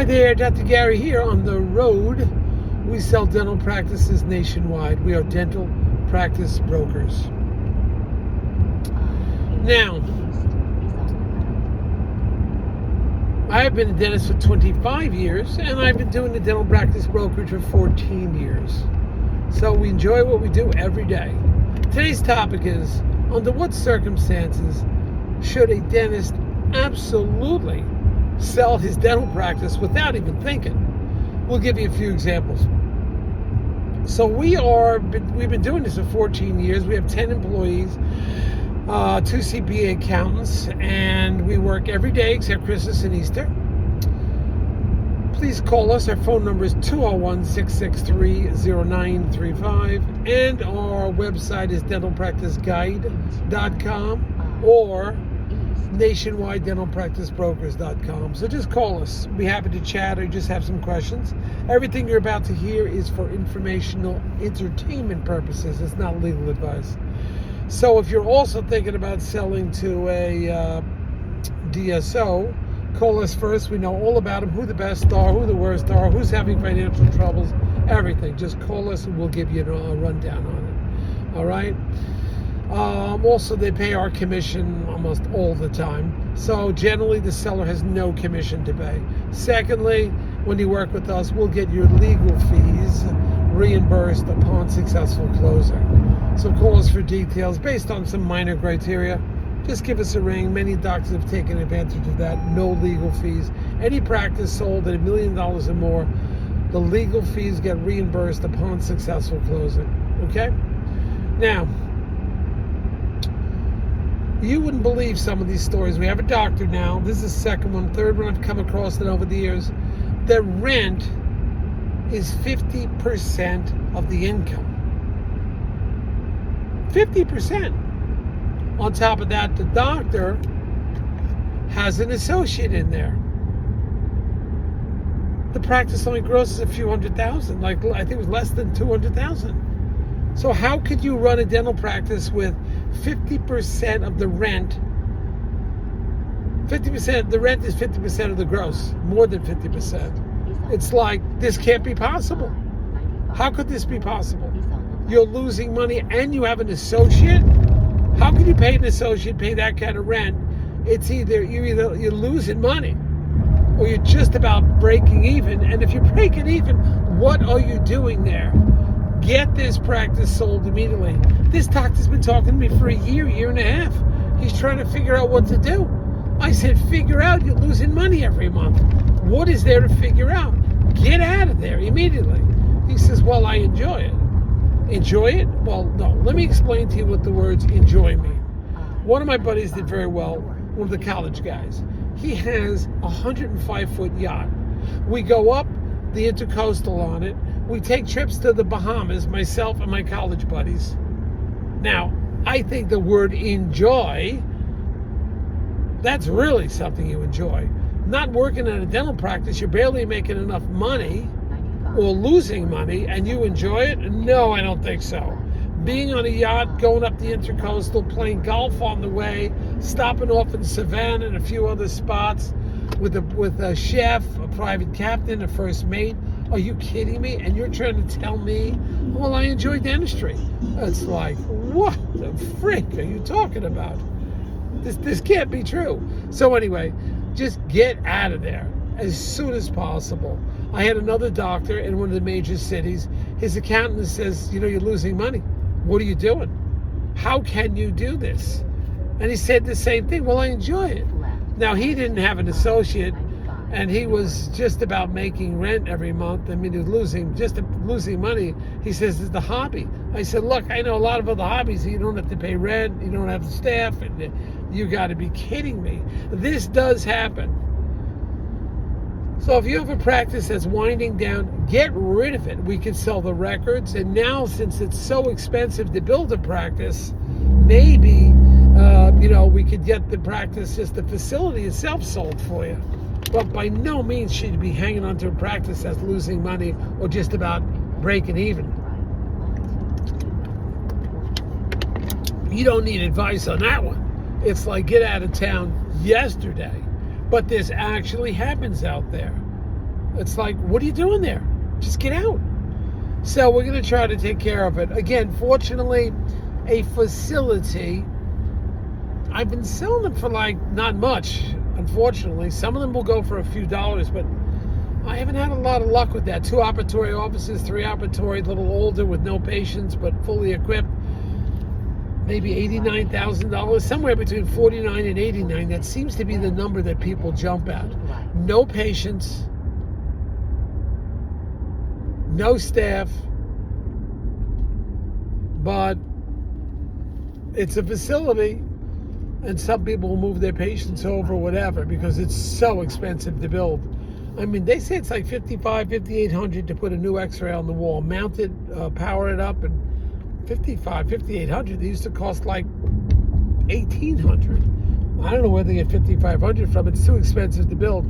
there, Dr. Gary here on the road. We sell dental practices nationwide. We are dental practice brokers. Now, I have been a dentist for 25 years, and I've been doing the dental practice brokerage for 14 years. So we enjoy what we do every day. Today's topic is, under what circumstances should a dentist absolutely sell his dental practice without even thinking? We'll give you a few examples. So we've been doing this for 14 years. We have 10 employees, 2 CPA accountants, and we work every day except Christmas and Easter. Please call us. Our phone number is 201-663-0935, and our website is dentalpracticeguide.com or nationwidedentalpracticebrokers.com. So just call us. We'll be happy to chat or just have some questions. Everything you're about to hear is for informational entertainment purposes. It's not legal advice. So if you're also thinking about selling to a DSO, call us first. We know all about them, who the best are, who the worst are, who's having financial troubles, everything. Just call us and we'll give you a rundown on it. All right? Also, they pay our commission almost all the time. So generally, the seller has no commission to pay. Secondly, when you work with us, we'll get your legal fees reimbursed upon successful closing. So call us for details based on some minor criteria. Just give us a ring. Many doctors have taken advantage of that. No legal fees. Any practice sold at $1 million or more, the legal fees get reimbursed upon successful closing. Okay? Now, you wouldn't believe some of these stories. We have a doctor now. This is the second one, third one I've come across it over the years. The rent is 50% of the income. 50%. On top of that, the doctor has an associate in there. The practice only grosses a few $100,000, like I think it was less than $200,000. So how could you run a dental practice with 50% of the rent? 50%, the rent is 50% of the gross, more than 50%. It's like, this can't be possible. How could this be possible? You're losing money and you have an associate? How can you pay an associate, pay that kind of rent? It's either you're losing money or you're just about breaking even. And if you're breaking even, what are you doing there? Get this practice sold immediately. This doctor's been talking to me for a year and a half. He's trying to figure out what to do. I said, figure out, you're losing money every month. What is there to figure out? Get out of there immediately. He says, well, I enjoy it. Enjoy it? Well, no. Let me explain to you what the words enjoy mean. One of my buddies did very well, one of the college guys. He has a 105-foot yacht. We go up the intercoastal on it. We take trips to the Bahamas, myself and my college buddies. Now, I think the word enjoy, that's really something you enjoy. Not working at a dental practice, you're barely making enough money or losing money, and you enjoy it? No, I don't think so. Being on a yacht, going up the intercoastal, playing golf on the way, stopping off in Savannah and a few other spots with a chef, a private captain, a first mate. Are you kidding me? And you're trying to tell me, well, I enjoy dentistry. It's like, what the frick are you talking about? This can't be true. So anyway, just get out of there as soon as possible. I had another doctor in one of the major cities. His accountant says, you're losing money. What are you doing? How can you do this? And he said the same thing. Well, I enjoy it. Now, he didn't have an associate, and he was just about making rent every month. I mean, he was losing money. He says, it's the hobby. I said, look, I know a lot of other hobbies. You don't have to pay rent. You don't have the staff. And you got to be kidding me. This does happen. So if you have a practice that's winding down, get rid of it. We can sell the records. And now, since it's so expensive to build a practice, maybe, we could get the practice, just the facility itself, sold for you. But by no means should you be hanging on to a practice that's losing money or just about breaking even. You don't need advice on that one. It's like get out of town yesterday. But this actually happens out there. It's like, what are you doing there? Just get out. So we're going to try to take care of it. Again, fortunately, a facility, I've been selling them for like not much, unfortunately. Some of them will go for a few dollars, but I haven't had a lot of luck with that. 2 operatory offices, 3 operatory, a little older with no patients, but fully equipped. Maybe $89,000, somewhere between 49 and 89. That seems to be the number that people jump at. No patients, no staff, but it's a facility, and some people will move their patients over, whatever, because it's so expensive to build. I mean, they say it's like $5,800 to put a new X-ray on the wall, mount it, power it up, and $5,800. They used to cost like $1,800. I don't know where they get $5,500 from. It's too expensive to build.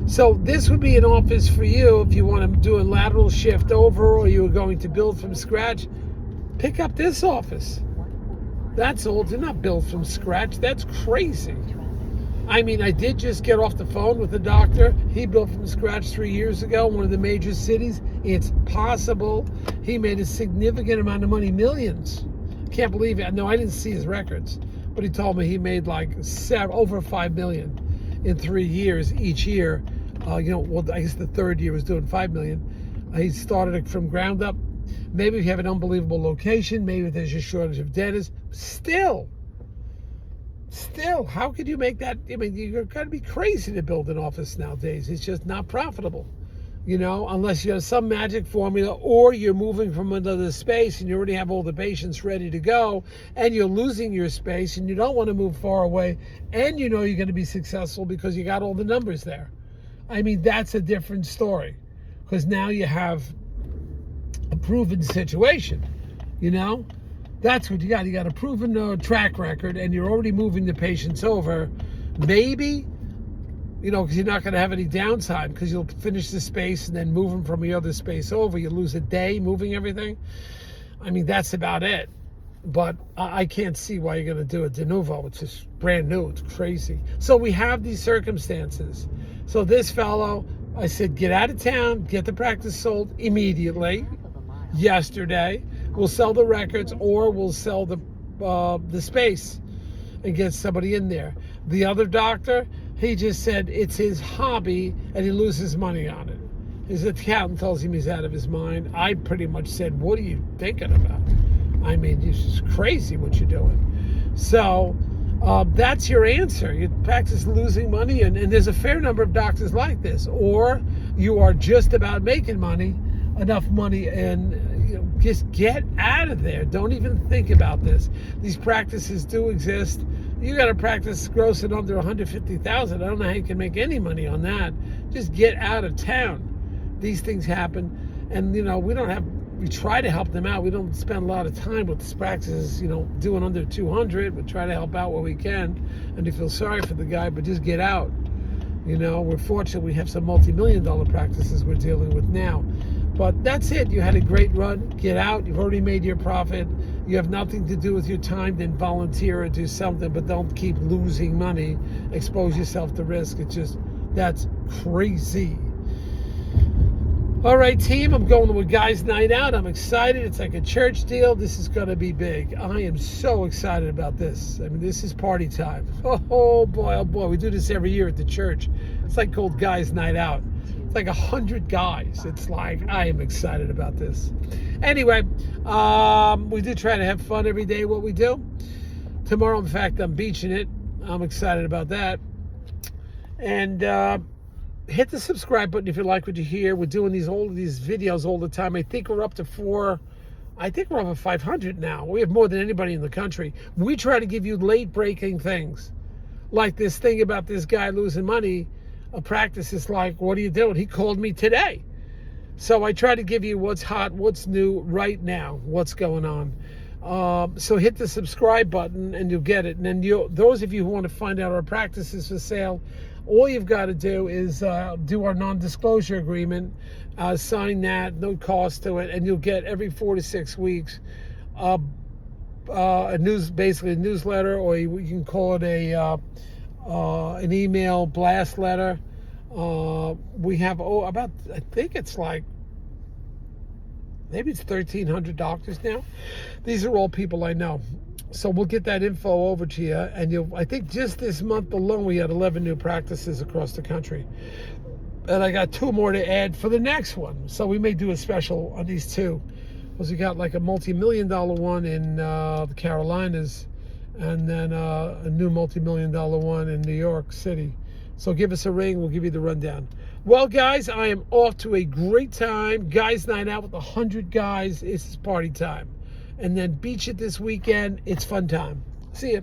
So this would be an office for you if you want to do a lateral shift over, or you were going to build from scratch. Pick up this office. That's old. They're not built from scratch. That's crazy. I mean, I did just get off the phone with a doctor. He built from scratch 3 years ago, one of the major cities. It's possible. He made a significant amount of money, millions. Can't believe it. No, I didn't see his records, but he told me he made like over $5 million in 3 years each year. I guess the third year was doing $5 million. He started it from ground up. Maybe if you have an unbelievable location, maybe there's a shortage of dentists. Still, how could you make that? I mean, you're going to be crazy to build an office nowadays. It's just not profitable, unless you have some magic formula, or you're moving from another space and you already have all the patients ready to go, and you're losing your space and you don't want to move far away, and you're going to be successful because you got all the numbers there. I mean, that's a different story, because now you have a proven situation, That's what you got. You got a proven track record, and you're already moving the patients over. Maybe, because you're not going to have any downtime, because you'll finish the space and then move them from the other space over. You lose a day moving everything. I mean, that's about it. But I can't see why you're going to do a de novo. It's just brand new. It's crazy. So we have these circumstances. So this fellow, I said, get out of town, get the practice sold immediately. Yesterday. We'll sell the records, or we'll sell the space and get somebody in there. The other doctor, he just said it's his hobby and he loses money on it. His accountant tells him he's out of his mind. I pretty much said, what are you thinking about? I mean, it's just crazy what you're doing. So that's your answer. Your practice is losing money, and there's a fair number of doctors like this. Or you are just about making enough money, and just get out of there. Don't even think about this. These practices do exist. You got a practice grossing under $150,000. I don't know how you can make any money on that. Just get out of town. These things happen, and we try to help them out. We don't spend a lot of time with these practices, doing under 200. We try to help out where we can, and you feel sorry for the guy, but just get out. We're fortunate we have some multi-million-dollar practices we're dealing with now. But that's it. You had a great run. Get out. You've already made your profit. You have nothing to do with your time. Then volunteer or do something, but don't keep losing money. Expose yourself to risk. That's crazy. All right, team. I'm going to a guy's night out. I'm excited. It's like a church deal. This is going to be big. I am so excited about this. I mean, this is party time. Oh boy. We do this every year at the church. It's like called Guys Night Out. It's like 100 guys. It's like, I am excited about this. Anyway, we do try to have fun every day, what we do. Tomorrow, in fact, I'm beaching it. I'm excited about that. And hit the subscribe button if you like what you hear. We're doing all of these videos all the time. I think we're up to 500 now. We have more than anybody in the country. We try to give you late-breaking things. Like this thing about this guy losing money. A practice is like, what are you doing? He called me today. So I try to give you what's hot, what's new right now, what's going on. So hit the subscribe button and you'll get it. And then those of you who want to find out our practices for sale, all you've got to do is do our non-disclosure agreement, sign that, no cost to it, and you'll get every 4 to 6 weeks basically a newsletter, or you can call it an email blast letter We have about, I think it's like, maybe it's 1,300 doctors now. These are all people I know. So we'll get that info over to you. And I think just this month alone, we had 11 new practices across the country. And I got 2 more to add for the next one. So we may do a special on these 2. Because we got like a multi-million-dollar one in the Carolinas. And then a new multi-million-dollar one in New York City. So give us a ring. We'll give you the rundown. Well, guys, I am off to a great time. Guys night out with 100 guys. It's party time. And then beach it this weekend. It's fun time. See ya.